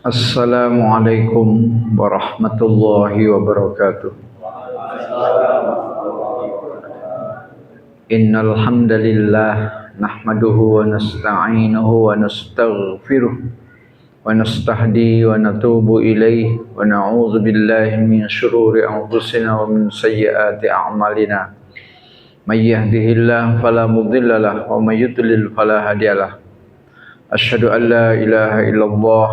Assalamualaikum warahmatullahi wabarakatuh. Innal hamdalillah nahmaduhu wa nasta'inuhu wa nastaghfiruh wa nastahdi wa natubu ilaihi wa na'udzu billahi min syururi anfusina wa min sayyiati a'malina. May yahdihillahu fala mudilla lahu wa may yudlil fala hadiyalah. Asyhadu an la ilaha illallah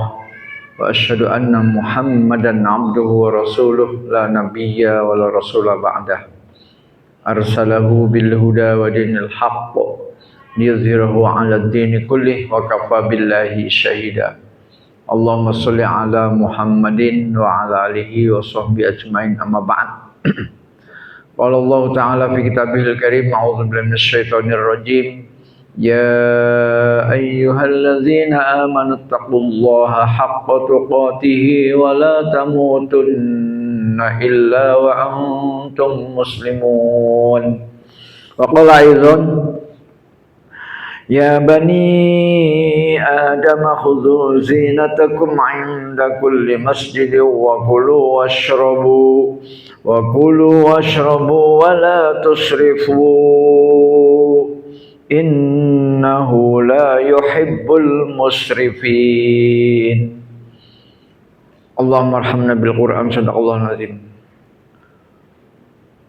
wa asyhadu anna Muhammadan abduhu wa rasuluh la nabiyya wa la rasula ba'dah. Arsalahu bil huda wa dinil haqq liyuzhirahu 'ala ad-dini kullih wa kafa billahi syahida. Allahumma shalli ala Muhammadin wa ala alihi wa sahbihi ajmain, amma ba'd. Qala Allah ta'ala fi kitabihil karim, a'udzu billahi minasyaitonir rajim. Ya ayyuhalladzina amanu taqullaha haqqa tuqatih wa la tamutunna illa wa antum muslimun. Wa qala aidan ya bani adam khudhu zinatakum 'inda kulli masjidin wa kulu washrabu wa la tusrifu innahu la yuhibbul musrifin. Allahumma arhamna bil Qur'an, sadaqallahul azim.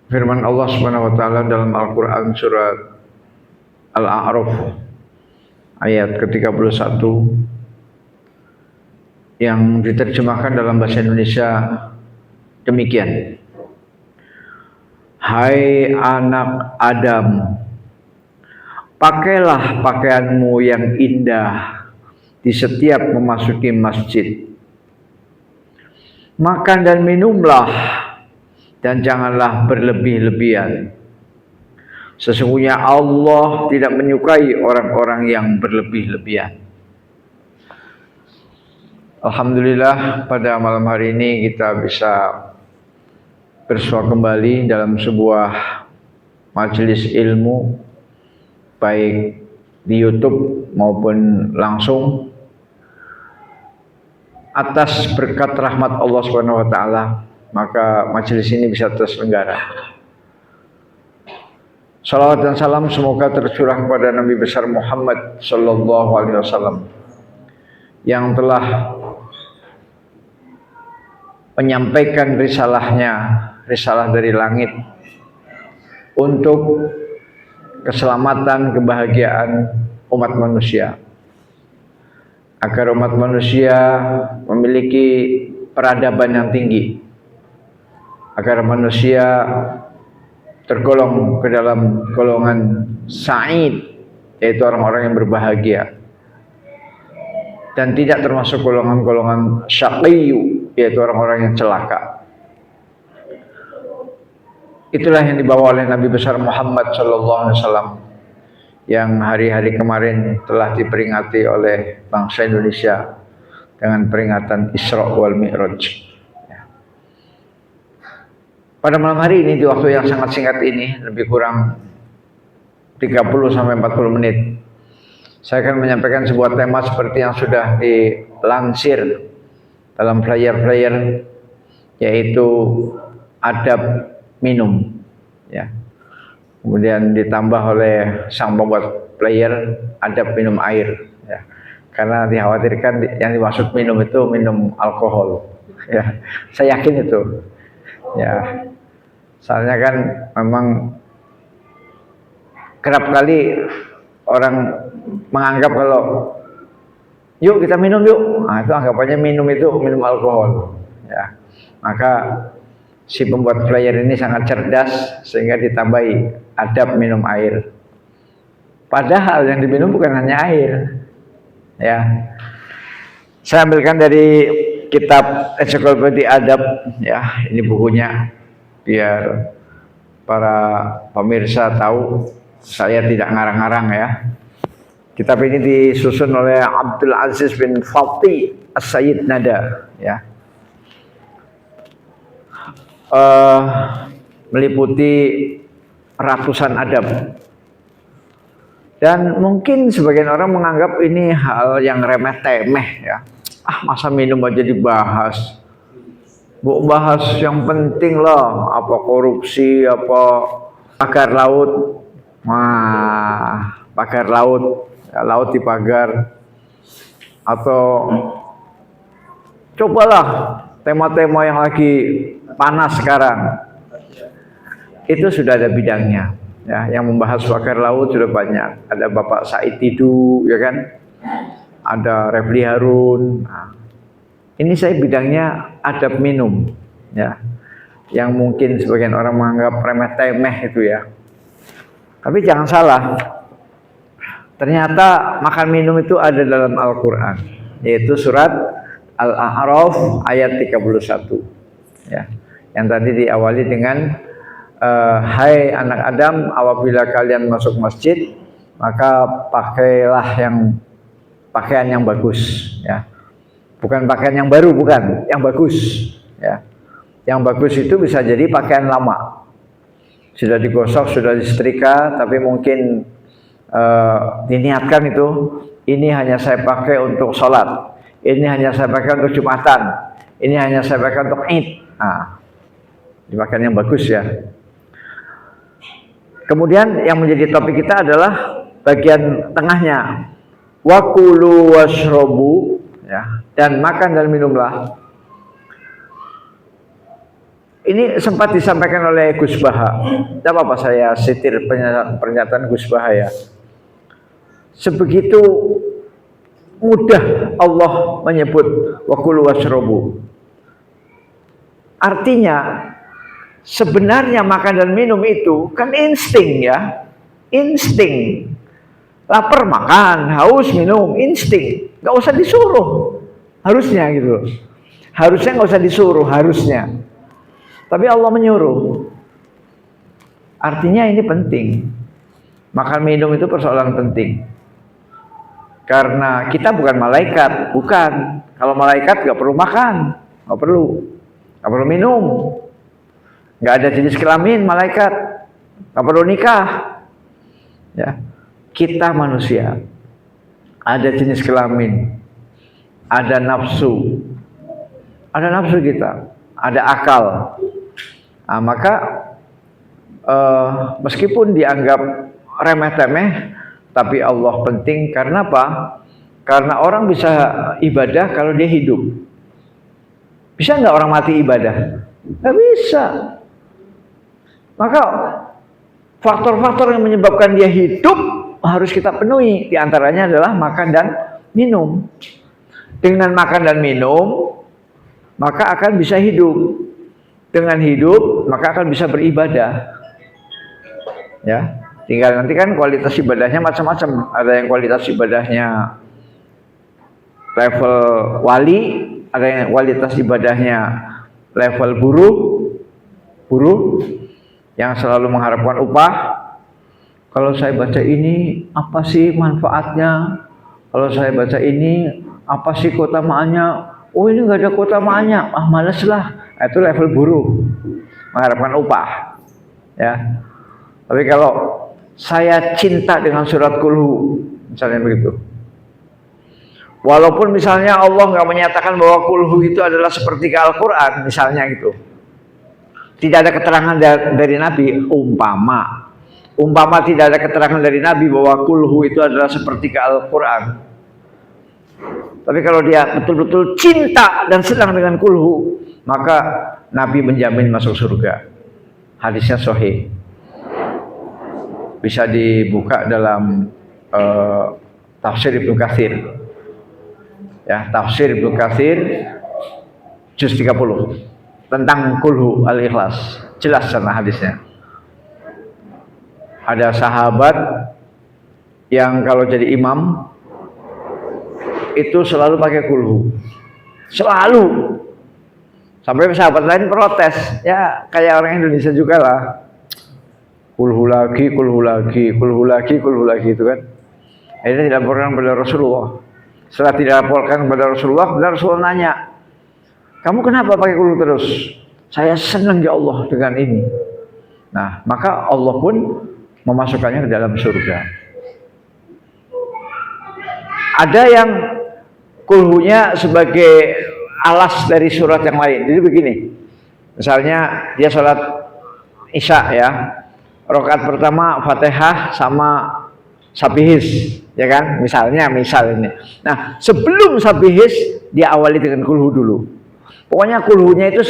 Firman Allah Subhanahu wa taala dalam Al-Qur'an surat Al-A'raf ayat ke-31 yang diterjemahkan dalam bahasa Indonesia demikian. Hai anak Adam, pakailah pakaianmu yang indah di setiap memasuki masjid. Makan dan minumlah dan janganlah berlebih-lebihan. Sesungguhnya Allah tidak menyukai orang-orang yang berlebih-lebihan. Alhamdulillah, pada malam hari ini kita bisa bersua kembali dalam sebuah majelis ilmu, baik di YouTube maupun langsung, atas berkat rahmat Allah Subhanahu wa taala, maka majelis ini bisa terselenggara. Salawat dan salam semoga tercurah kepada Nabi besar Muhammad sallallahu alaihi wasallam yang telah menyampaikan risalah dari langit untuk keselamatan, kebahagiaan umat manusia, agar umat manusia memiliki peradaban yang tinggi, agar manusia tergolong ke dalam golongan sa'id, yaitu orang-orang yang berbahagia, dan tidak termasuk golongan-golongan syaqiyyu, yaitu orang-orang yang celaka. Itulah yang dibawa oleh Nabi besar Muhammad sallallahu alaihi wasallam yang hari-hari kemarin telah diperingati oleh bangsa Indonesia dengan peringatan Isra wal Mi'raj. Pada malam hari ini, di waktu yang sangat singkat ini, lebih kurang 30 sampai 40 menit, saya akan menyampaikan sebuah tema seperti yang sudah dilansir dalam flyer-flyer, yaitu adab minum, ya. Kemudian ditambah oleh sang pembuat flyer adab minum air, ya. Karena dikhawatirkan yang dimaksud minum itu minum alkohol, ya. Saya yakin itu, ya. Soalnya kan memang kerap kali orang menganggap kalau yuk kita minum yuk, nah, itu anggapannya minum itu minum alkohol, ya. Maka si pembuat flyer ini sangat cerdas sehingga ditambahi adab minum air. Padahal yang diminum bukan hanya air, ya. Saya ambilkan dari kitab Ensiklopedia Adab, ya. Ini bukunya biar para pemirsa tahu saya tidak ngarang-ngarang, ya. Kitab ini disusun oleh Abdul Aziz bin Fatih As-Sayyid Nada, ya. Meliputi ratusan adab, dan mungkin sebagian orang menganggap ini hal yang remeh-temeh, ya. masa minum aja dibahas. Bu bahas yang penting lah, apa korupsi, apa pagar laut. Wah, pagar laut, ya, laut dipagar. Atau cobalah tema-tema yang lagi panas sekarang. Itu sudah ada bidangnya. Ya, yang membahas pagar laut sudah banyak. Ada Bapak Said Tidu, ya kan? Ada Refli Harun. Nah, ini saya bidangnya adab minum, ya. Yang mungkin sebagian orang menganggap remeh-temeh itu ya. Tapi jangan salah. Ternyata makan minum itu ada dalam Al-Qur'an, yaitu surat Al-A'raf ayat 31. Ya. Yang tadi diawali dengan hai anak Adam, apabila kalian masuk masjid, maka pakailah pakaian yang bagus, ya. Bukan pakaian yang baru, bukan, yang bagus, ya. Yang bagus itu bisa jadi pakaian lama, sudah digosok, sudah disetrika, tapi mungkin diniatkan itu, ini hanya saya pakai untuk sholat, ini hanya saya pakai untuk Jumatan, ini hanya saya pakai untuk Id. Nah, pakaian yang bagus ya. Kemudian yang menjadi topik kita adalah bagian tengahnya, wakulu washrobu, ya, dan makan dan minumlah. Ini sempat disampaikan oleh Gus Baha. Tidak apa-apa saya setir pernyataan Gus Baha ya. Sebegitu mudah Allah menyebut wakulu washrobu. Artinya sebenarnya makan dan minum itu kan insting ya. Insting. Lapar makan, haus minum, insting. Gak usah disuruh. Harusnya gitu. Harusnya gak usah disuruh, harusnya. Tapi Allah menyuruh. Artinya ini penting. Makan minum itu persoalan penting. Karena kita bukan malaikat, bukan. Kalau malaikat gak perlu makan, gak perlu minum. Gak ada jenis kelamin malaikat, gak perlu nikah. Ya, kita manusia ada jenis kelamin, ada nafsu kita, ada akal. Nah, maka meskipun dianggap remeh-temeh, tapi Allah penting. Karena apa? Karena orang bisa ibadah kalau dia hidup. Bisa nggak orang mati ibadah? Nggak bisa. Maka faktor-faktor yang menyebabkan dia hidup harus kita penuhi. Di antaranya adalah makan dan minum. Dengan makan dan minum, maka akan bisa hidup. Dengan hidup, maka akan bisa beribadah. Ya, tinggal nanti kan kualitas ibadahnya macam-macam. Ada yang kualitas ibadahnya level wali, ada yang kualitas ibadahnya level buruh yang selalu mengharapkan upah. Kalau saya baca ini, apa sih manfaatnya? Kalau saya baca ini, apa sih keutamaannya? Oh, ini nggak ada keutamaannya. Ah, males lah. Itu level buruh, mengharapkan upah. Ya. Tapi kalau saya cinta dengan surat kulhu, misalnya begitu. Walaupun misalnya Allah nggak menyatakan bahwa kulhu itu adalah seperti Al-Quran, misalnya gitu. Tidak ada keterangan dari Nabi, umpama tidak ada keterangan dari Nabi bahwa kulhu itu adalah seperti Al-Quran. Tapi kalau dia betul-betul cinta dan senang dengan kulhu, maka Nabi menjamin masuk surga. Hadisnya sahih. Bisa dibuka dalam tafsir Ibnu Katsir. Ya, tafsir Ibnu Katsir juz 30 tentang kulhu al-ikhlas. Jelas sana hadisnya. Ada sahabat yang kalau jadi imam itu selalu pakai kulhu. Selalu. Sampai sahabat lain protes. Ya, kayak orang Indonesia juga lah. Kulhu lagi itu kan. Akhirnya tidak laporkan kepada Rasulullah. Setelah tidak laporkan kepada Rasulullah nanya, kamu kenapa pakai kulhu terus? Saya senang ya Allah dengan ini. Nah, maka Allah pun memasukkannya ke dalam surga. Ada yang kulhunya sebagai alas dari surat yang lain. Jadi begini, misalnya dia sholat isya ya, rakaat pertama Fatihah sama Sabihis, ya kan? Misal ini. Nah, sebelum Sabihis dia awali dengan kulhu dulu. Pokoknya kulhunya itu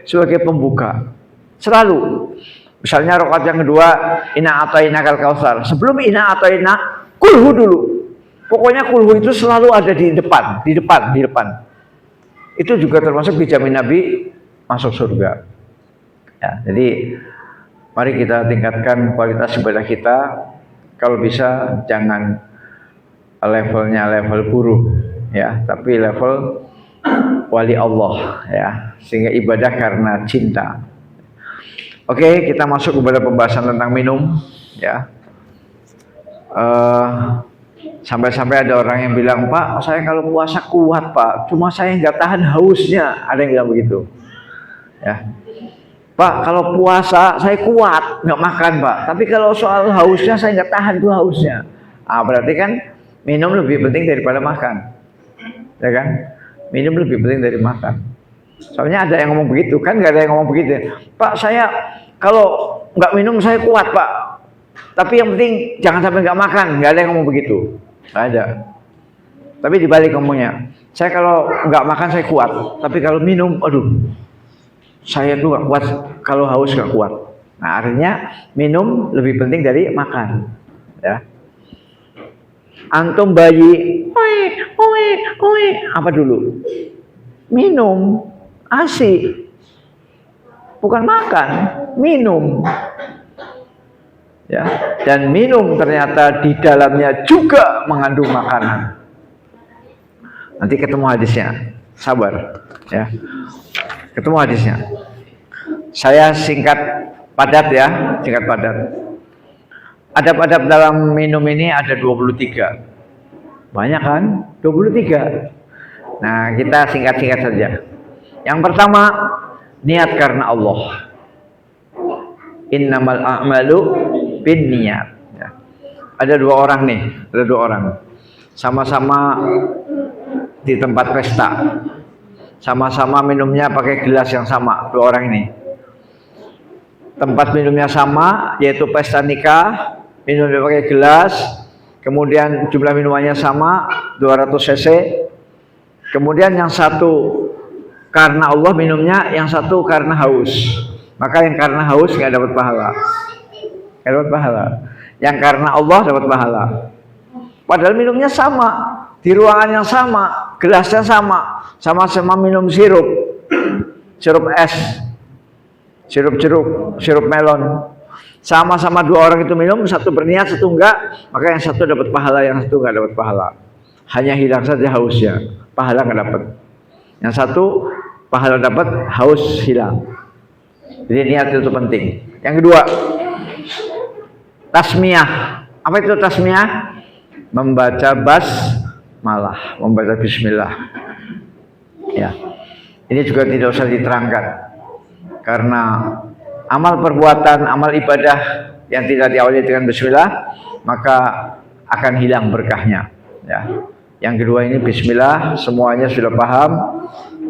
sebagai pembuka. Selalu. Misalnya rakaat yang kedua, inna atainakal kautsar. Sebelum inna atainak, kulhu dulu. Pokoknya kulhu itu selalu ada di depan. Itu juga termasuk dijamin Nabi masuk surga. Ya, jadi mari kita tingkatkan kualitas ibadah kita. Kalau bisa jangan levelnya level guru ya, tapi level wali Allah ya, sehingga ibadah karena cinta. Oke, kita masuk kepada pembahasan tentang minum ya. Sampai-sampai ada orang yang bilang, Pak, saya kalau puasa kuat Pak, cuma saya nggak tahan hausnya. Ada yang bilang begitu ya. Pak, kalau puasa saya kuat, nggak makan Pak. Tapi kalau soal hausnya saya nggak tahan tuh hausnya. Berarti kan minum lebih penting daripada makan, ya kan? Minum lebih penting dari makan. Soalnya ada yang ngomong begitu, kan nggak ada yang ngomong begitu. Pak, saya kalau nggak minum saya kuat Pak. Tapi yang penting jangan sampai nggak makan. Nggak ada yang ngomong begitu, nggak ada. Tapi dibalik ngomongnya, saya kalau nggak makan saya kuat. Tapi kalau minum, aduh. Saya tuh gak kuat, kalau haus gak kuat. Nah, artinya minum lebih penting dari makan. Ya. Antum bayi, apa dulu? Minum, ASI. Bukan makan, minum. Ya. Dan minum ternyata di dalamnya juga mengandung makanan. Nanti ketemu hadisnya, sabar. Ya. Ketemu hadisnya. Saya singkat padat ya, singkat padat. Adab-adab dalam minum ini ada 23. Banyak kan? 23. Nah, kita singkat-singkat saja. Yang pertama, niat karena Allah. Innamal a'malu binniyat. Ya. Ada dua orang nih, sama-sama di tempat pesta. Sama-sama minumnya pakai gelas yang sama, dua orang ini. Tempat minumnya sama, yaitu pesta nikah, minumnya pakai gelas, kemudian jumlah minumannya sama, 200 cc. Kemudian yang satu karena Allah minumnya, yang satu karena haus. Maka yang karena haus nggak dapat pahala. Nggak dapat pahala. Yang karena Allah dapat pahala. Padahal minumnya sama, di ruangan yang sama, gelasnya sama-sama minum sirup es, sirup jeruk, sirup melon. Sama-sama dua orang itu minum, satu berniat, satu enggak, maka yang satu dapat pahala, yang satu enggak dapat pahala. Hanya hilang saja hausnya, pahala enggak dapat. Yang satu pahala dapat, haus hilang. Jadi niat itu penting. Yang kedua, tasmiyah. Apa itu tasmiyah? Membaca basmalah, membaca bismillah. Ya. Ini juga tidak usah diterangkan. Karena amal perbuatan, amal ibadah yang tidak diawali dengan bismillah, maka akan hilang berkahnya. Ya. Yang kedua ini bismillah, semuanya sudah paham,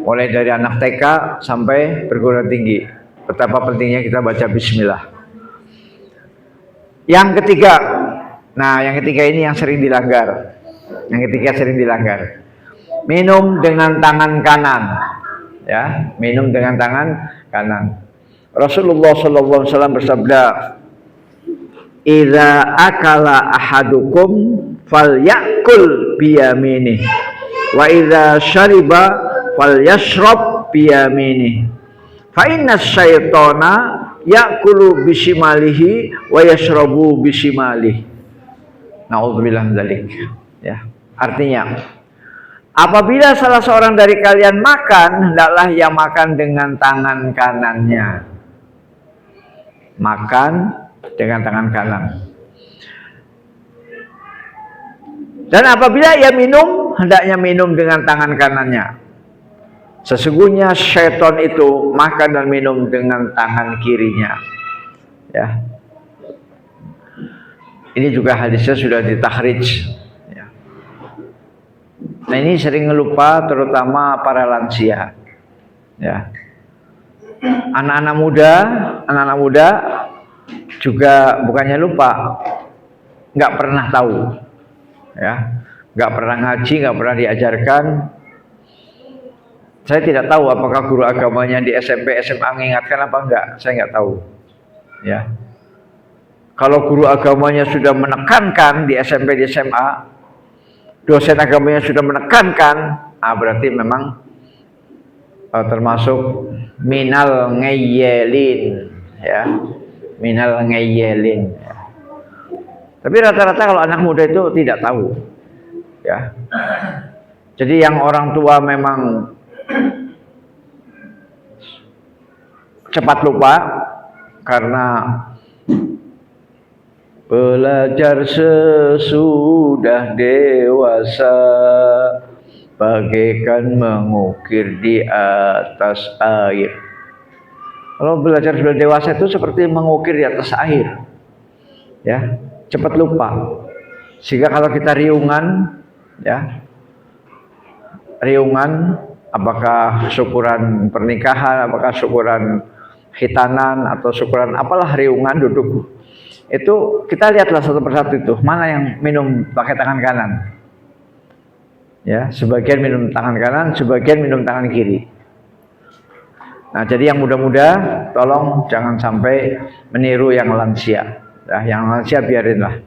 mulai dari anak TK sampai perguruan tinggi. Betapa pentingnya kita baca bismillah. Yang ketiga, yang ketiga ini yang sering dilanggar. Minum dengan tangan kanan. Ya, minum dengan tangan kanan. Rasulullah sallallahu alaihi wasallam bersabda, "Idza akala ahadukum falyakul biyaminih wa idza syariba falyashrab biyaminih. Fa inna syaitana yakulu bisimalihi wa yashrabu bisimalihi." Nauzubillah min dzalik. Ya, artinya apabila salah seorang dari kalian makan, hendaklah ia makan dengan tangan kanannya. Makan dengan tangan kanan. Dan apabila ia minum, hendaknya minum dengan tangan kanannya. Sesungguhnya syaitan itu makan dan minum dengan tangan kirinya. Ya. Ini juga hadisnya sudah ditakhrij. Ya. Nah ini sering lupa, terutama para lansia. Ya. Anak-anak muda juga bukannya lupa, nggak pernah tahu, ya, nggak pernah ngaji, nggak pernah diajarkan. Saya tidak tahu apakah guru agamanya di SMP, SMA mengingatkan apa enggak, saya nggak tahu. Ya, kalau guru agamanya sudah menekankan di SMP, di SMA, dosen agamanya sudah menekankan, berarti memang termasuk minal ngeyelin, ya, minal ngeyelin. Ya. Tapi rata-rata kalau anak muda itu tidak tahu, ya. Jadi yang orang tua memang cepat lupa karena belajar sesudah dewasa bagaikan mengukir di atas air. Kalau belajar sudah dewasa itu seperti mengukir di atas air, ya, cepat lupa. Sehingga kalau kita riungan, ya, riungan, apakah syukuran pernikahan, apakah syukuran khitanan, atau syukuran apalah riungan duduk, itu kita lihatlah satu persatu itu mana yang minum pakai tangan kanan, ya, sebagian minum tangan kanan, sebagian minum tangan kiri. Nah jadi yang muda-muda tolong jangan sampai meniru yang lansia, ya, yang lansia biarinlah,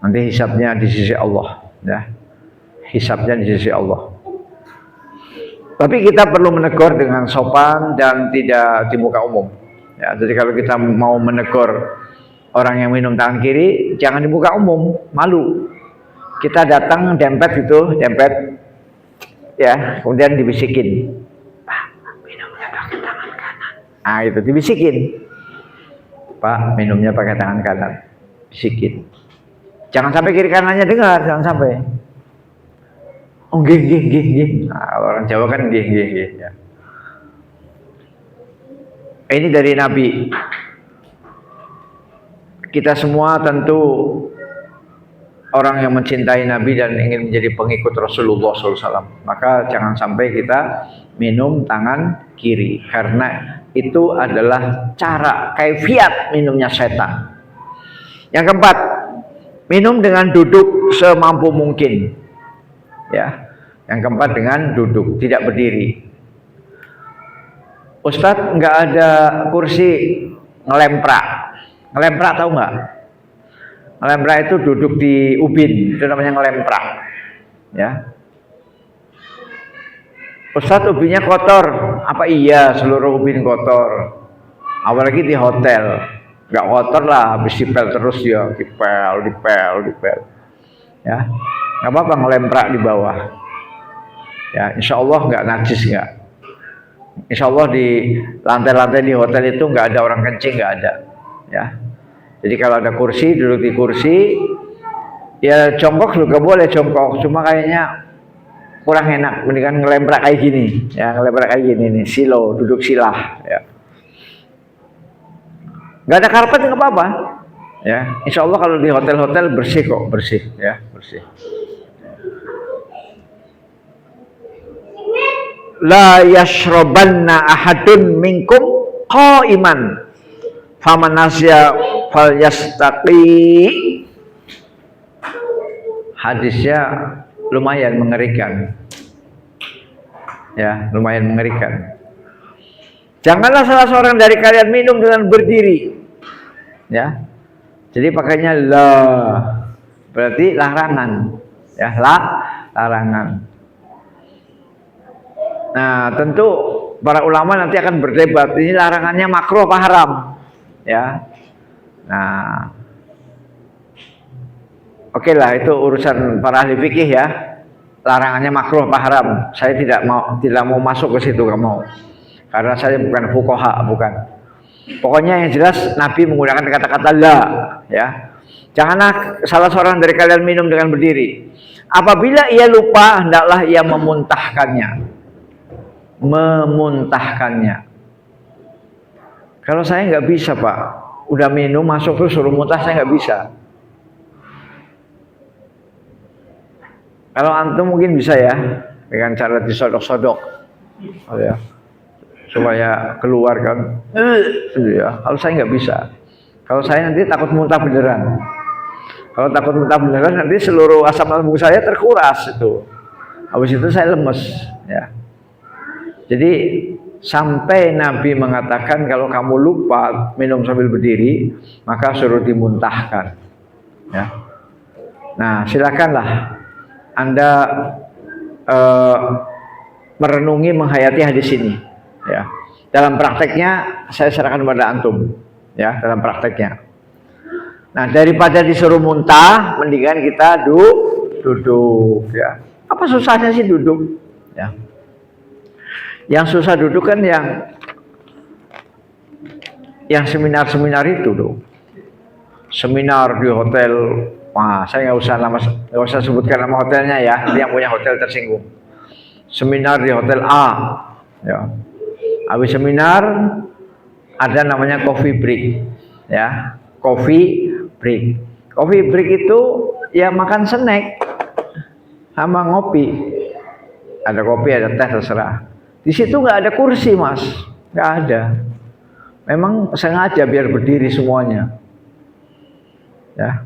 nanti hisabnya di sisi Allah, ya, hisabnya di sisi Allah. Tapi kita perlu menegur dengan sopan dan tidak di muka umum. Ya, jadi kalau kita mau menegur orang yang minum tangan kiri, jangan di muka umum, malu. Kita datang dempet gitu, dempet, ya, kemudian dibisikin, Pak, minumnya pakai tangan kanan. Itu dibisikin, Pak, minumnya pakai tangan kanan, bisikin. Jangan sampai kiri kanannya dengar, jangan sampai. Oh, nggih. Nah, orang Jawa kan nggih. Ya. Ini dari Nabi. Kita semua tentu orang yang mencintai Nabi dan ingin menjadi pengikut Rasulullah SAW. Maka jangan sampai kita minum tangan kiri, karena itu adalah cara kaifiat minumnya setan. Yang keempat, minum dengan duduk semampu mungkin. Ya, yang keempat dengan duduk, tidak berdiri. Ustadz nggak ada kursi, ngelemprak. Ngelemprak tahu nggak? Ngelemprak itu duduk di ubin, itu namanya ngelemprak. Ya. Ustadz ubinnya kotor, apa iya seluruh ubin kotor? Apalagi di hotel, nggak kotor lah, habis dipel terus ya, dipel. Ya. Nggak apa-apa ngelemprak di bawah, ya, insya Allah nggak najis, nggak. Insya Allah di lantai-lantai di hotel itu nggak ada orang kencing, nggak ada, ya. Jadi kalau ada kursi, duduk di kursi, ya jongkok juga boleh jongkok, cuma kayaknya kurang enak, mendingan ngelemprak kayak gini, ya, ngelemprak kayak gini nih, silo, duduk silah, ya. Nggak ada karpet nggak apa-apa, ya. Insya Allah kalau di hotel-hotel bersih kok, bersih, ya, bersih. La yashrabanna ahadun minkum qaiman faman nasya falyastaqi. Hadisnya lumayan mengerikan, ya, lumayan mengerikan. Janganlah salah seorang dari kalian minum dengan berdiri, ya. Jadi pakainya la, berarti larangan, ya, larangan. Nah, tentu para ulama nanti akan berdebat, ini larangannya makruh apa haram, ya. Nah, oke lah, itu urusan para ahli fikih, ya. Larangannya makruh apa haram, saya tidak mau masuk ke situ, nggak mau, karena saya bukan fuqaha, bukan. Pokoknya yang jelas Nabi menggunakan kata-kata la, ya. Janganlah salah seorang dari kalian minum dengan berdiri. Apabila ia lupa, hendaklah ia memuntahkannya. Kalau saya nggak bisa, Pak, udah minum masuk terus suruh muntah, saya nggak bisa. Kalau antum mungkin bisa ya dengan cara disodok-sodok, ya, supaya keluar kan. Ya. Kalau saya nggak bisa. Kalau saya nanti takut muntah beneran. Kalau takut muntah beneran nanti seluruh asam lambung saya terkuras itu. Habis itu saya lemes. Ya. Jadi sampai Nabi mengatakan kalau kamu lupa minum sambil berdiri, maka suruh dimuntahkan. Ya. Nah, silakanlah Anda merenungi, menghayati hadis ini. Ya. Dalam prakteknya saya serahkan kepada antum. Ya, dalam prakteknya. Nah, daripada disuruh muntah, mendingan kita duduk. Ya. Apa susahnya sih duduk? Ya. Yang susah duduk kan yang seminar-seminar itu tuh. Seminar di hotel. Wah, saya nggak usah sebutkan nama hotelnya ya. Yang punya hotel tersinggung. Seminar di hotel A. Ya. Habis seminar ada namanya coffee break. Ya, coffee break. Coffee break itu ya makan snack sama ngopi. Ada kopi, ada teh, terserah. Di situ nggak ada kursi, Mas. Nggak ada. Memang sengaja biar berdiri semuanya. Ya.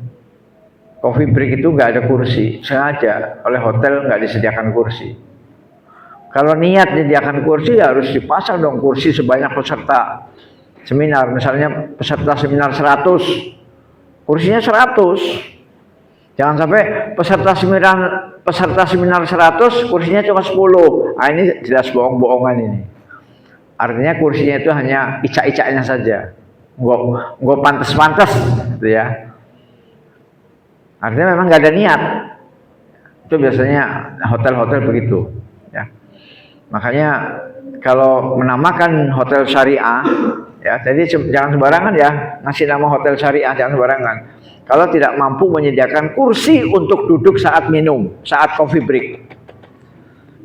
Coffee break itu nggak ada kursi, sengaja oleh hotel nggak disediakan kursi. Kalau niat disediakan kursi ya harus dipasang dong kursi sebanyak peserta seminar. Misalnya peserta seminar 100, kursinya 100. Jangan sampai peserta seminar 100 kursinya cuma 10. Ah, ini jelas bohong-bohongan ini. Artinya kursinya itu hanya icak-icaknya saja. Nggak pantas-pantas gitu ya. Artinya memang nggak ada niat. Itu biasanya hotel-hotel begitu. Ya. Makanya kalau menamakan hotel syariah, ya, jadi jangan sembarangan ya ngasih nama hotel syariah, jangan sembarangan. Kalau tidak mampu menyediakan kursi untuk duduk saat minum, saat coffee break.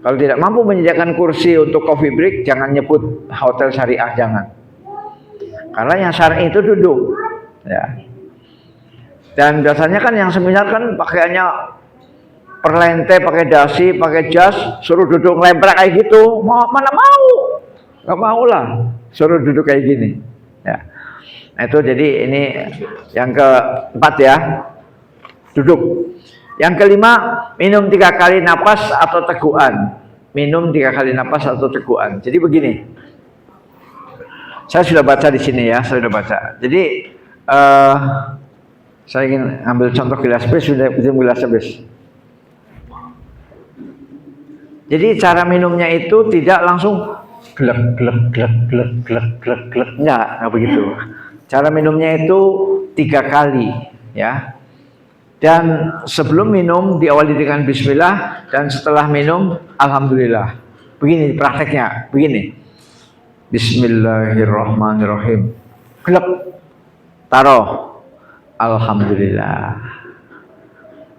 Kalau tidak mampu menyediakan kursi untuk coffee break, jangan nyebut hotel syariah, jangan. Karena yang syariah itu duduk. Ya. Dan biasanya kan yang seminar kan pakaiannya perlente, pakai dasi, pakai jas, suruh duduk lemprak kayak gitu. Mana mau? Gak mau lah, suruh duduk kayak gini. Ya. Nah, itu jadi ini yang keempat ya, duduk. Yang kelima, minum 3 kali napas atau tegukan. Minum 3 kali napas atau tegukan. Jadi begini, saya sudah baca di sini ya, saya sudah baca. Jadi saya ingin ambil contoh gelas bis, sudah gelas bis. Jadi cara minumnya itu tidak langsung glek glek glek glek glek glek glek, enggak begitu. Cara minumnya itu 3 kali, ya. Dan sebelum minum diawali dengan bismillah dan setelah minum alhamdulillah. Begini prakteknya, begini. Bismillahirrahmanirrahim. Glek, taruh. Alhamdulillah.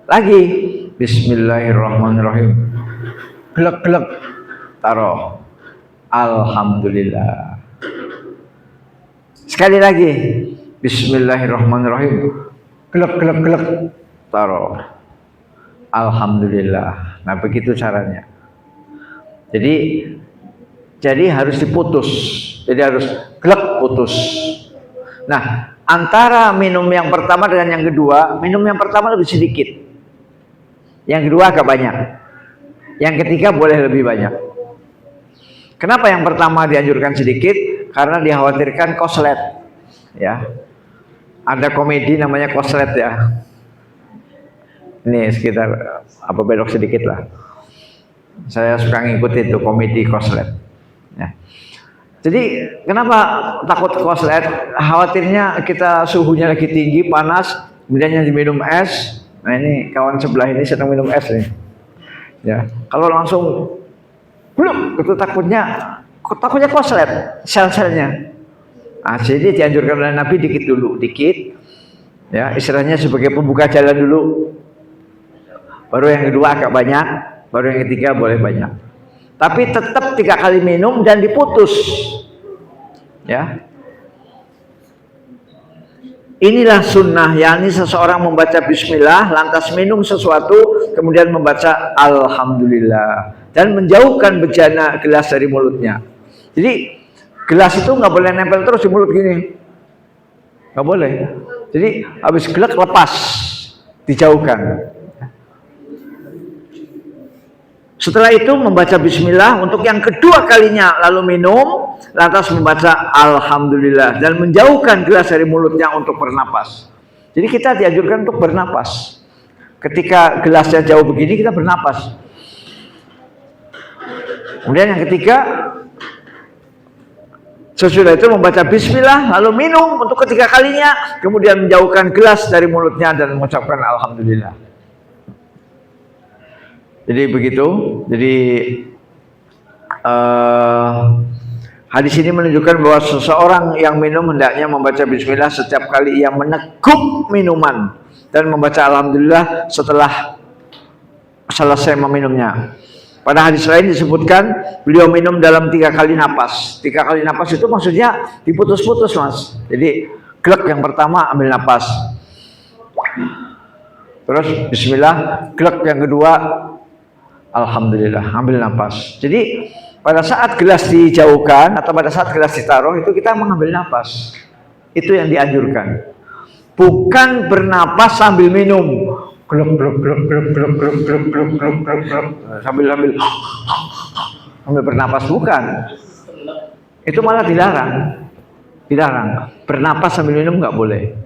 Lagi bismillahirrahmanirrahim. Glek-glek, taruh. Alhamdulillah. Sekali lagi bismillahirrahmanirrahim. Glek-glek-glek, taruh. Alhamdulillah. Nah, begitu caranya. Jadi harus diputus. Jadi harus glek, putus. Nah, antara minum yang pertama dengan yang kedua, minum yang pertama lebih sedikit. Yang kedua agak banyak. Yang ketiga boleh lebih banyak. Kenapa yang pertama dianjurkan sedikit? Karena dikhawatirkan koslet. Ya. Ada komedi namanya koslet ya. Ini sekitar belok sedikit lah. Saya suka ngikutin itu komedi koslet. Ya. Jadi kenapa takut koslet? Khawatirnya kita suhunya lagi tinggi, panas, kemudian yang diminum es. Nah ini kawan sebelah ini sedang minum es nih. Ya, kalau langsung belum, itu takutnya koslet sel-selnya. Nah, jadi dianjurkan oleh Nabi dikit dulu, dikit. Ya, istilahnya sebagai pembuka jalan dulu. Baru yang kedua agak banyak, baru yang ketiga boleh banyak. Tapi tetap 3 kali minum dan diputus. Ya. Inilah sunnah, yakni seseorang membaca bismillah, lantas minum sesuatu, kemudian membaca alhamdulillah, dan menjauhkan bejana gelas dari mulutnya. Jadi gelas itu nggak boleh nempel terus di mulut gini, nggak boleh. Jadi habis gelak lepas, dijauhkan. Setelah itu membaca bismillah untuk yang kedua kalinya, lalu minum, lantas membaca alhamdulillah dan menjauhkan gelas dari mulutnya untuk bernapas. Jadi kita dianjurkan untuk bernapas. Ketika gelasnya jauh begini kita bernapas. Kemudian yang ketiga, sesudah itu membaca bismillah lalu minum untuk ketiga kalinya, kemudian menjauhkan gelas dari mulutnya dan mengucapkan alhamdulillah. Jadi begitu. Jadi hadis ini menunjukkan bahwa seseorang yang minum hendaknya membaca bismillah setiap kali ia meneguk minuman dan membaca alhamdulillah setelah selesai meminumnya. Pada hadis lain disebutkan beliau minum dalam 3 kali napas. 3 kali napas itu maksudnya diputus-putus, Mas. Jadi glek yang pertama ambil napas, terus bismillah, glek yang kedua alhamdulillah, ambil napas. Jadi pada saat gelas dijauhkan atau pada saat gelas ditaruh itu kita mengambil napas. Itu yang dianjurkan. Bukan bernapas sambil minum. Gluk gluk gluk gluk gluk gluk gluk gluk gluk gluk sambil bernapas, bukan. Itu malah dilarang. Dilarang. Bernapas sambil minum nggak boleh.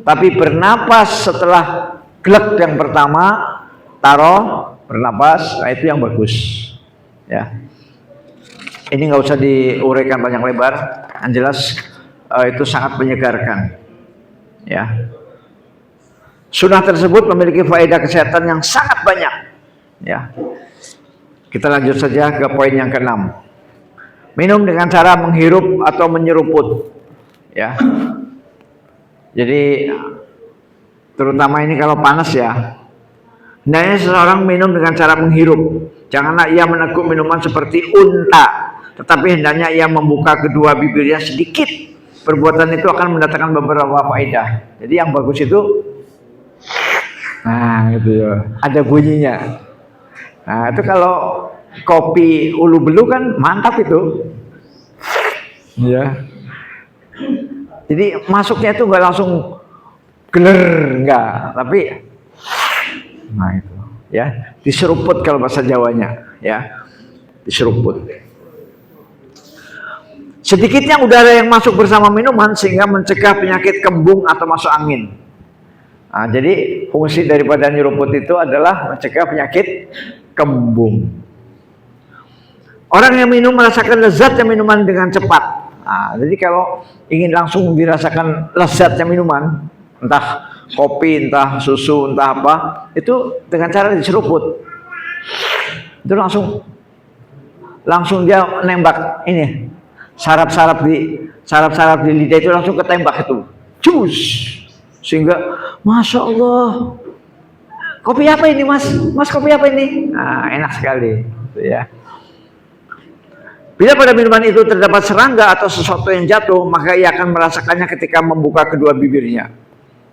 Tapi bernapas setelah glek yang pertama, taruh, bernapas, nah itu yang bagus, ya. Ini nggak usah diuraikan banyak lebar, yang jelas itu sangat menyegarkan, ya. Sunnah tersebut memiliki faedah kesehatan yang sangat banyak, ya. Kita lanjut saja ke poin yang ke-6. Minum dengan cara menghirup atau menyeruput, ya. Jadi terutama ini kalau panas, ya. Hendaknya seseorang minum dengan cara menghirup. Janganlah ia meneguk minuman seperti unta, tetapi hendaknya ia membuka kedua bibirnya sedikit. Perbuatan itu akan mendatangkan beberapa faedah. Jadi yang bagus itu, nah gitu ya, ada bunyinya. Nah itu kalau kopi ulu belu kan mantap itu, ya. Jadi masuknya itu nggak langsung geler, enggak, tapi nah itu, ya, diseruput kalau bahasa Jawanya, ya, diseruput. Sedikitnya udara yang masuk bersama minuman sehingga mencegah penyakit kembung atau masuk angin. Nah, jadi fungsi daripada nyeruput itu adalah mencegah penyakit kembung. Orang yang minum merasakan lezatnya minuman dengan cepat. Nah, jadi kalau ingin langsung dirasakan lezatnya minuman, entah kopi, entah susu, entah apa, itu dengan cara diseruput. Itu langsung dia nembak ini, saraf-saraf di lidah itu langsung ketembak itu, cus, sehingga masya Allah, kopi apa ini mas kopi apa ini? Nah, enak sekali, ya. Bila pada minuman itu terdapat serangga atau sesuatu yang jatuh, maka ia akan merasakannya ketika membuka kedua bibirnya.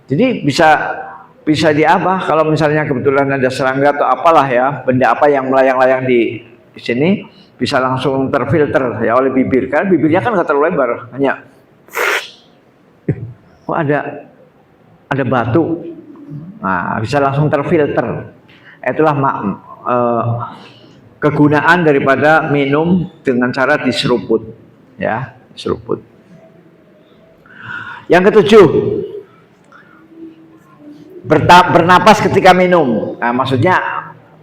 Jadi bisa diapa kalau misalnya kebetulan ada serangga atau apalah, ya, benda apa yang melayang-layang di sini, bisa langsung terfilter, ya, oleh bibir. Karena bibirnya kan nggak terlalu lebar, hanya kok ada batu. Nah, bisa langsung terfilter. Itulah kegunaan daripada minum dengan cara diseruput, ya, diseruput. Yang ketujuh, bernapas ketika minum. Nah, maksudnya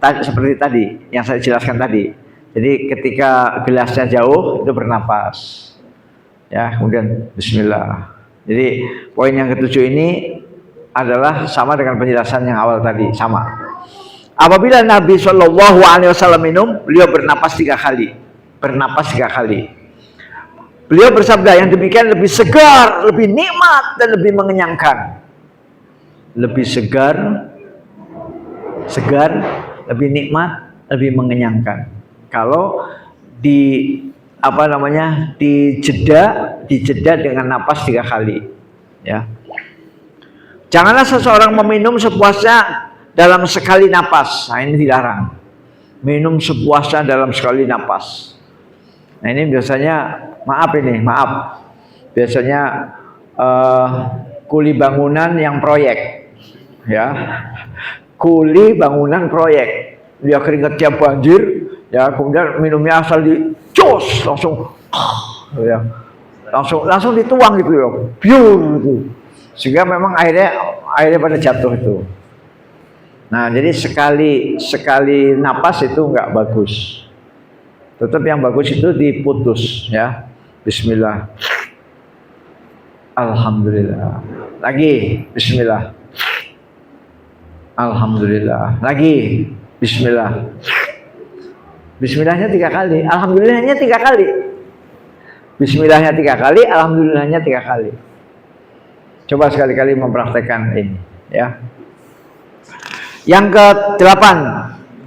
seperti tadi yang saya jelaskan tadi. Jadi ketika gelasnya jauh itu bernapas, ya, kemudian bismillah. Jadi poin yang ketujuh ini adalah sama dengan penjelasan yang awal tadi, sama. Apabila Nabi Shallallahu Alaihi Wasallam minum, beliau bernapas 3 kali. Bernapas 3 kali. Beliau bersabda, yang demikian lebih segar, lebih nikmat, dan lebih mengenyangkan. Lebih segar, lebih nikmat, lebih mengenyangkan. Kalau dijeda dengan napas 3 kali, ya. Janganlah seseorang meminum sepuasnya dalam sekali napas. Nah, ini dilarang. Minum sepuasnya dalam sekali napas. Nah, ini biasanya maaf. Biasanya kuli bangunan yang proyek, ya. Kuli bangunan proyek. Dia keringetnya banjir, ya, kemudian minumnya asal dicos langsung, ya, langsung dituang gitu ya, pure gitu, sehingga memang airnya pada jatuh itu. Nah, jadi sekali napas itu nggak bagus. Tetap yang bagus itu diputus, ya. Bismillah, alhamdulillah, lagi Bismillah, alhamdulillah, lagi Bismillah. Bismillahnya 3 kali, alhamdulillahnya 3 kali. Bismillahnya 3 kali, alhamdulillahnya 3 kali. Coba sekali-kali mempraktekkan ini, ya. Yang ke-8,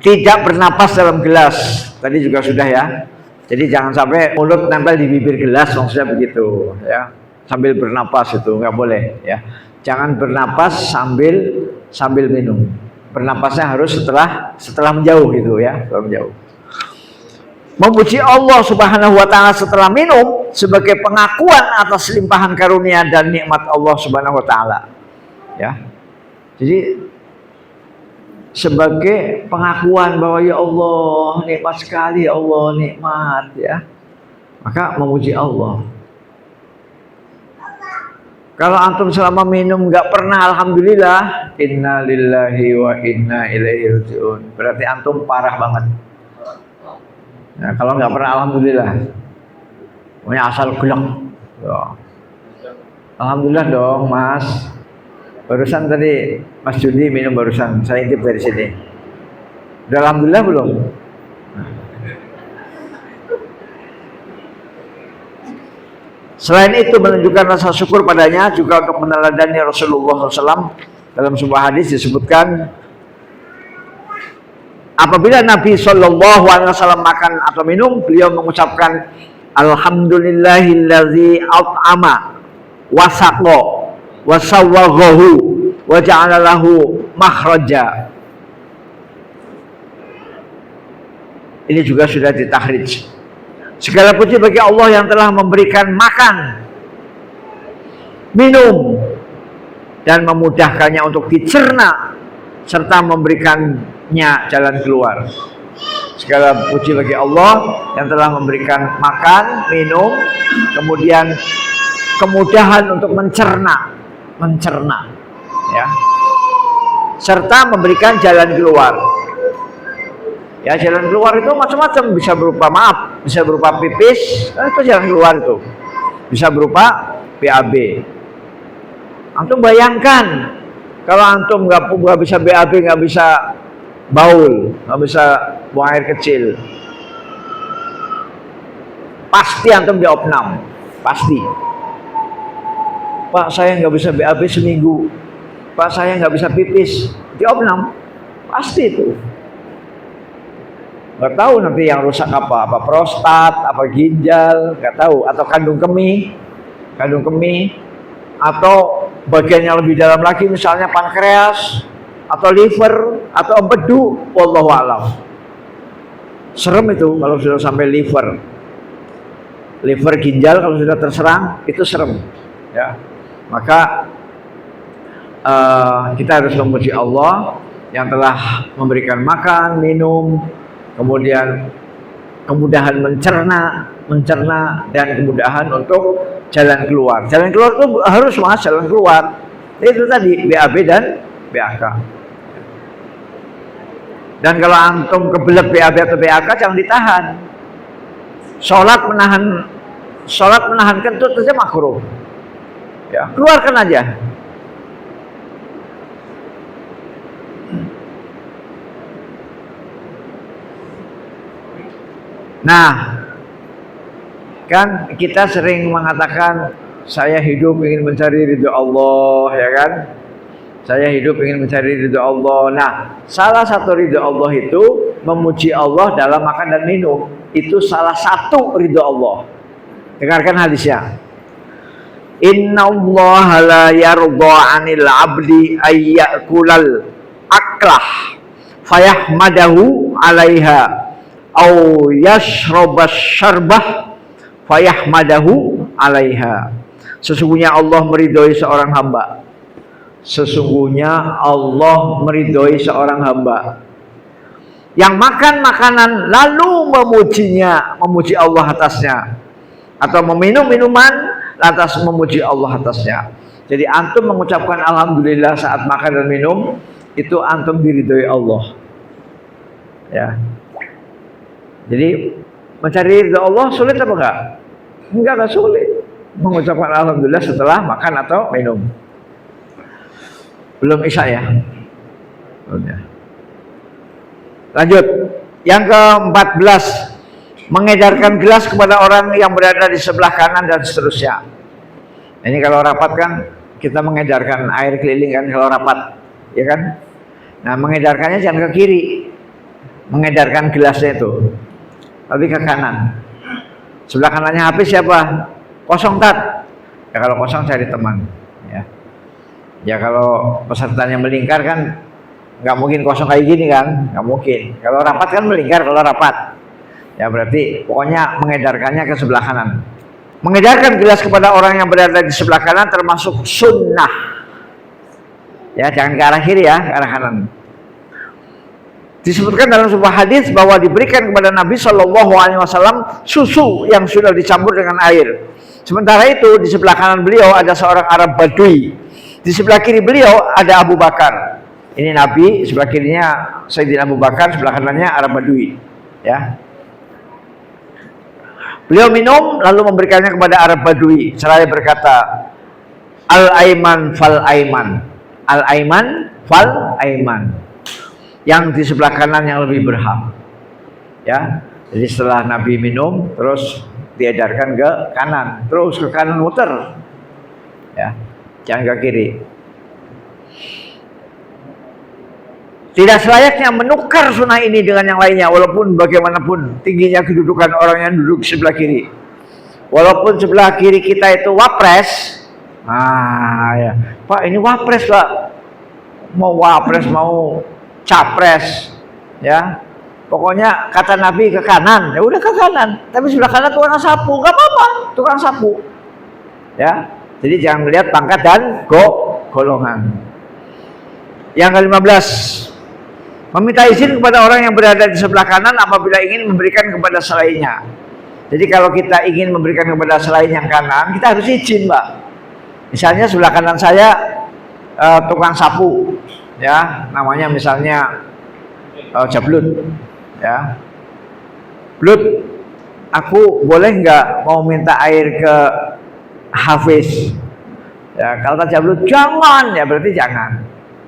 tidak bernapas dalam gelas. Tadi juga sudah, ya. Jadi jangan sampai mulut nempel di bibir gelas, maksudnya begitu, ya. Sambil bernapas itu nggak boleh, ya. Jangan bernapas sambil minum. Bernapasnya harus setelah menjauh gitu, ya, setelah menjauh. Memuji Allah Subhanahu wa taala setelah minum sebagai pengakuan atas limpahan karunia dan nikmat Allah Subhanahu wa taala. Ya. Jadi sebagai pengakuan bahwa ya Allah nikmat sekali, ya Allah nikmat, ya. Maka memuji Allah. Kalau antum selama minum nggak pernah alhamdulillah, inna lillahi wa inna ilaihi rajiun. Berarti antum parah banget. Nah, kalau nggak pernah alhamdulillah, pokoknya asal gelak. Alhamdulillah dong, Mas. Barusan tadi Mas Judi minum barusan, saya intip dari sini. Udah alhamdulillah belum? Selain itu menunjukkan rasa syukur padanya juga untuk meneladani Rasulullah SAW. Dalam sebuah hadis disebutkan, apabila Nabi SAW makan atau minum, beliau mengucapkan Alhamdulillahilladzi at'ama wasaqo wasawwaghahu wa ja'ala lahu makhraja. Ini juga sudah ditakhrij. Segala puji bagi Allah yang telah memberikan makan, minum, dan memudahkannya untuk dicerna, serta memberikannya jalan keluar. Segala puji bagi Allah yang telah memberikan makan, minum, kemudian kemudahan untuk mencerna, ya, serta memberikan jalan keluar. Ya, jalan keluar itu macam-macam, bisa berupa bisa berupa pipis, itu jalan keluar itu. Bisa berupa BAB. Antum bayangkan kalau antum nggak bisa BAB, nggak bisa baul, nggak bisa buang air kecil, pasti antum di opnam, pasti. Pak, saya nggak bisa BAB seminggu. Pak, saya nggak bisa pipis, di opnam, pasti itu. Nggak tahu nanti yang rusak apa prostat, apa ginjal, nggak tahu, atau kandung kemih, atau bagian yang lebih dalam lagi misalnya pankreas, atau liver, atau empedu, wallahu a'lam. Serem itu kalau sudah sampai liver ginjal kalau sudah terserang, itu serem, ya. Maka kita harus memuji Allah yang telah memberikan makan, minum, kemudian kemudahan mencerna dan kemudahan untuk jalan keluar. Jalan keluar itu harus mas, jalan keluar. Itu tadi BAB dan BAK. Dan kalau antum kebelet BAB atau BAK jangan ditahan. Sholat menahan kentut saja makruh. Ya, keluarkan aja. Nah, kan kita sering mengatakan saya hidup ingin mencari ridho Allah, ya kan? Saya hidup ingin mencari ridho Allah. Nah, salah satu ridho Allah itu memuji Allah dalam makan dan minum. Itu salah satu ridho Allah. Dengarkan hadisnya. Innallaha la yarda 'anil 'abdi ay ya'kulal aklah fayahmadahu 'alaiha au yashrabas syarbah fayahmadahu 'alaiha. Sesungguhnya Allah meridhoi seorang hamba. Sesungguhnya Allah meridhoi seorang hamba yang makan makanan lalu memujinya, memuji Allah atasnya, atau meminum minuman lantas memuji Allah atasnya. Jadi antum mengucapkan alhamdulillah saat makan dan minum, itu antum diridhoi Allah. Ya. Jadi mencari ridha Allah sulit apa enggak? Enggak sulit. Mengucapkan alhamdulillah setelah makan atau minum. Belum isya ya? Udah. Lanjut. Yang ke-14, mengedarkan gelas kepada orang yang berada di sebelah kanan dan seterusnya. Ini kalau rapat kan kita mengedarkan air keliling kan kalau rapat, ya kan? Nah, mengedarkannya jangan ke kiri. Mengedarkan gelasnya itu. Tapi ke kanan. Sebelah kanannya habis siapa? Kosong tat. Ya kalau kosong cari teman, ya. Ya kalau pesertanya melingkar kan nggak mungkin kosong kayak gini kan, nggak mungkin. Kalau rapat kan melingkar kalau rapat. Ya berarti pokoknya mengedarkannya ke sebelah kanan. Mengedarkan gelas kepada orang yang berada di sebelah kanan termasuk sunnah. Ya jangan ke arah kiri ya, ke arah kanan. Disebutkan dalam sebuah hadis bahwa diberikan kepada Nabi Shallallahu Alaihi Wasallam susu yang sudah dicampur dengan air. Sementara itu di sebelah kanan beliau ada seorang Arab Badui. Di sebelah kiri beliau ada Abu Bakar. Ini Nabi, sebelah kirinya Sayyidina Abu Bakar, sebelah kanannya Arab Badui. Ya. Beliau minum lalu memberikannya kepada Arab Badui. Seraya berkata, Al-Aiman fal-Aiman. Al-Aiman fal-Aiman. Yang di sebelah kanan yang lebih berhak. Ya. Jadi setelah Nabi minum terus diedarkan ke kanan, terus ke kanan muter. Ya. Jangan ke kiri. Tidak selayaknya menukar sunnah ini dengan yang lainnya, walaupun bagaimanapun tingginya kedudukan orang yang duduk di sebelah kiri. Walaupun sebelah kiri kita itu wapres, ya. Pak ini wapres Pak, mau wapres mau capres, ya. Pokoknya kata Nabi ke kanan, ya udah ke kanan. Tapi sebelah kanan tukang sapu, nggak apa-apa, tukang sapu, ya. Jadi jangan melihat pangkat dan golongan. Yang ke-15. Meminta izin kepada orang yang berada di sebelah kanan apabila ingin memberikan kepada selainnya. Jadi kalau kita ingin memberikan kepada selain yang kanan, kita harus izin, Mbak. Misalnya sebelah kanan saya tukang sapu, ya, namanya misalnya Jablut, ya. Blut, aku boleh nggak mau minta air ke Hafiz? Ya, kalau kata Jablut jangan, ya berarti jangan.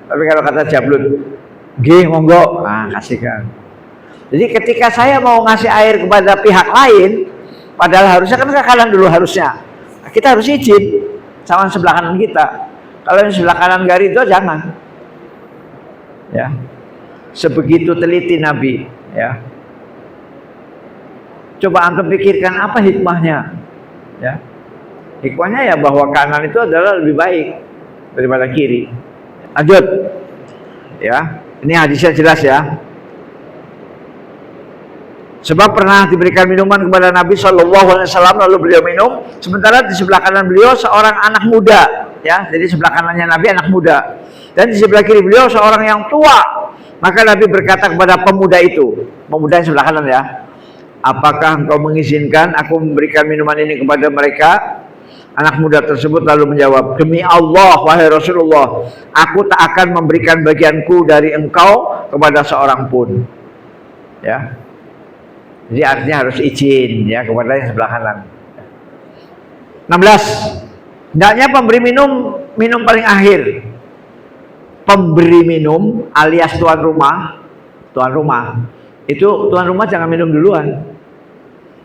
Tapi kalau kata Jablut Gih, monggo, kasihkan. Jadi ketika saya mau ngasih air kepada pihak lain, padahal harusnya kan ke kanan dulu harusnya. Kita harus izin sama sebelah kanan kita. Kalau yang sebelah kanan gak ridho, jangan. Ya, sebegitu teliti Nabi. Ya, coba antum pikirkan apa hikmahnya. Ya, hikmahnya ya bahwa kanan itu adalah lebih baik daripada kiri. Lanjut, ya. Ini hadisnya jelas ya. Sebab pernah diberikan minuman kepada Nabi Shallallahu Alaihi Wasallam lalu beliau minum, sementara di sebelah kanan beliau seorang anak muda, ya. Jadi sebelah kanannya Nabi anak muda, dan di sebelah kiri beliau seorang yang tua. Maka Nabi berkata kepada pemuda itu, pemuda yang sebelah kanan ya, apakah engkau mengizinkan aku memberikan minuman ini kepada mereka? Anak muda tersebut lalu menjawab, demi Allah wahai Rasulullah, aku tak akan memberikan bagianku dari engkau kepada seorang pun. Ya, jadi artinya harus izin ya kepada yang sebelah kanan. 16. Hendaknya pemberi minum paling akhir. Pemberi minum alias tuan rumah itu tuan rumah jangan minum duluan.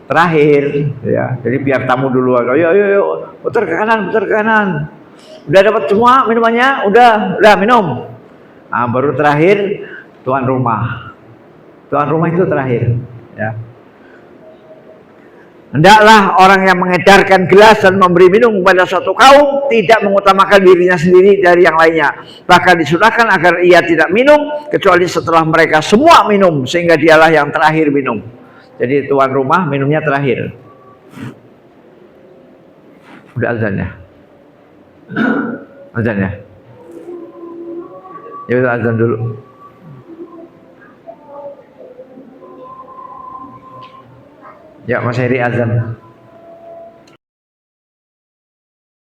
Terakhir, ya. Jadi biar tamu duluan. Ayo, putar ke kanan. Udah dapat semua minumannya, udah minum. Nah, baru terakhir tuan rumah. Tuan rumah itu terakhir, ya. Hendaklah orang yang mengedarkan gelas dan memberi minum kepada suatu kaum tidak mengutamakan dirinya sendiri dari yang lainnya. Bahkan disunahkan agar ia tidak minum kecuali setelah mereka semua minum, sehingga dialah yang terakhir minum. Jadi tuan rumah minumnya terakhir. Udah azan ya? Azan ya? Ya udah azan dulu. Ya Mas Heri azan.